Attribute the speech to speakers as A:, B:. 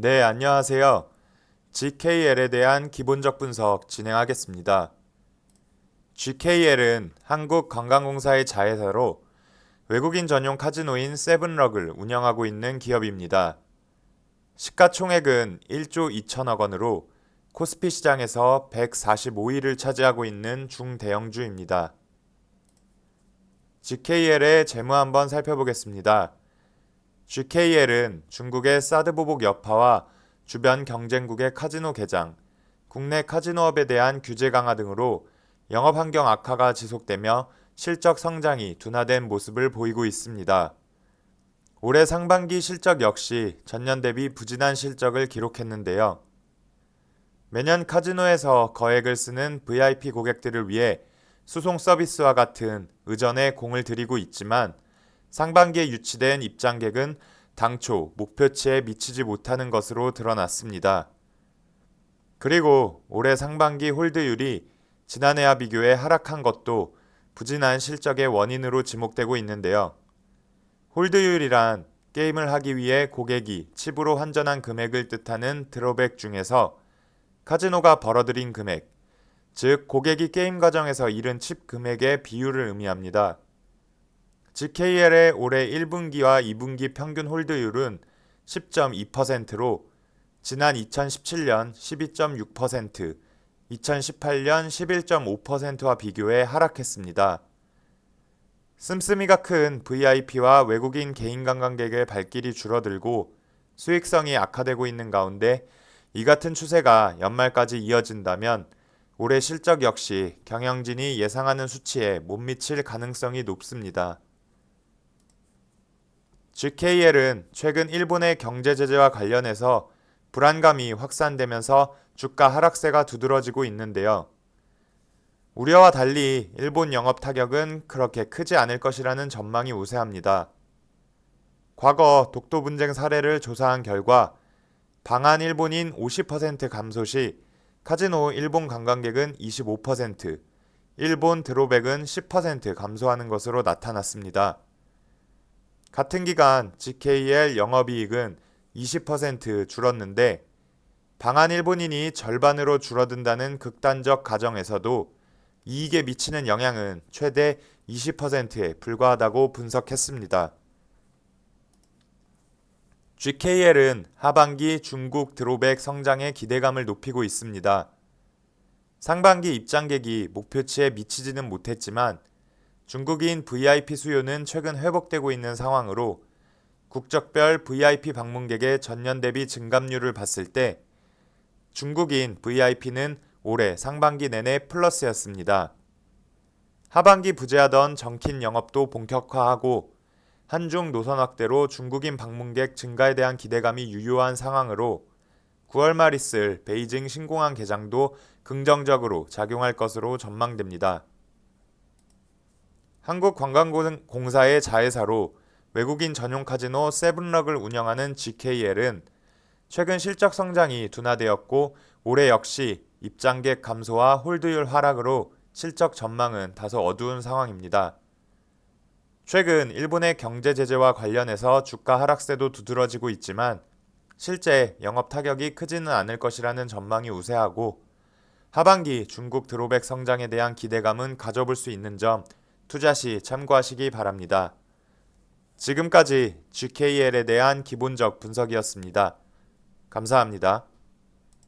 A: 네, 안녕하세요. GKL에 대한 기본적 분석 진행하겠습니다. GKL은 한국관광공사의 자회사로 외국인 전용 카지노인 세븐럭을 운영하고 있는 기업입니다. 시가총액은 1조 2천억 원으로 코스피 시장에서 145위를 차지하고 있는 중대형주입니다. GKL의 재무 한번 살펴보겠습니다. GKL은 중국의 사드 보복 여파와 주변 경쟁국의 카지노 개장, 국내 카지노업에 대한 규제 강화 등으로 영업 환경 악화가 지속되며 실적 성장이 둔화된 모습을 보이고 있습니다. 올해 상반기 실적 역시 전년 대비 부진한 실적을 기록했는데요. 매년 카지노에서 거액을 쓰는 VIP 고객들을 위해 수송 서비스와 같은 의전에 공을 들이고 있지만 상반기에 유치된 입장객은 당초 목표치에 미치지 못하는 것으로 드러났습니다. 그리고 올해 상반기 홀드율이 지난해와 비교해 하락한 것도 부진한 실적의 원인으로 지목되고 있는데요. 홀드율이란 게임을 하기 위해 고객이 칩으로 환전한 금액을 뜻하는 드로백 중에서 카지노가 벌어들인 금액, 즉 고객이 게임 과정에서 잃은 칩 금액의 비율을 의미합니다. GKL의 올해 1분기와 2분기 평균 홀드율은 10.2%로 지난 2017년 12.6%, 2018년 11.5%와 비교해 하락했습니다. 씀씀이가 큰 VIP와 외국인 개인 관광객의 발길이 줄어들고 수익성이 악화되고 있는 가운데 이 같은 추세가 연말까지 이어진다면 올해 실적 역시 경영진이 예상하는 수치에 못 미칠 가능성이 높습니다. GKL은 최근 일본의 경제 제재와 관련해서 불안감이 확산되면서 주가 하락세가 두드러지고 있는데요. 우려와 달리 일본 영업 타격은 그렇게 크지 않을 것이라는 전망이 우세합니다. 과거 독도 분쟁 사례를 조사한 결과 방한 일본인 50% 감소 시 카지노 일본 관광객은 25%, 일본 드로백은 10% 감소하는 것으로 나타났습니다. 같은 기간 GKL 영업이익은 20% 줄었는데 방한 일본인이 절반으로 줄어든다는 극단적 가정에서도 이익에 미치는 영향은 최대 20%에 불과하다고 분석했습니다. GKL은 하반기 중국 드로백 성장에 기대감을 높이고 있습니다. 상반기 입장객이 목표치에 미치지는 못했지만 중국인 VIP 수요는 최근 회복되고 있는 상황으로 국적별 VIP 방문객의 전년 대비 증감률을 봤을 때 중국인 VIP는 올해 상반기 내내 플러스였습니다. 하반기 부재하던 정킨 영업도 본격화하고 한중 노선 확대로 중국인 방문객 증가에 대한 기대감이 유효한 상황으로 9월 말 있을 베이징 신공항 개장도 긍정적으로 작용할 것으로 전망됩니다. 한국관광공사의 자회사로 외국인 전용 카지노 세븐럭을 운영하는 GKL은 최근 실적 성장이 둔화되었고 올해 역시 입장객 감소와 홀드율 하락으로 실적 전망은 다소 어두운 상황입니다. 최근 일본의 경제 제재와 관련해서 주가 하락세도 두드러지고 있지만 실제 영업 타격이 크지는 않을 것이라는 전망이 우세하고 하반기 중국 드로백 성장에 대한 기대감은 가져볼 수 있는 점 투자 시 참고하시기 바랍니다. 지금까지 GKL에 대한 기본적 분석이었습니다. 감사합니다.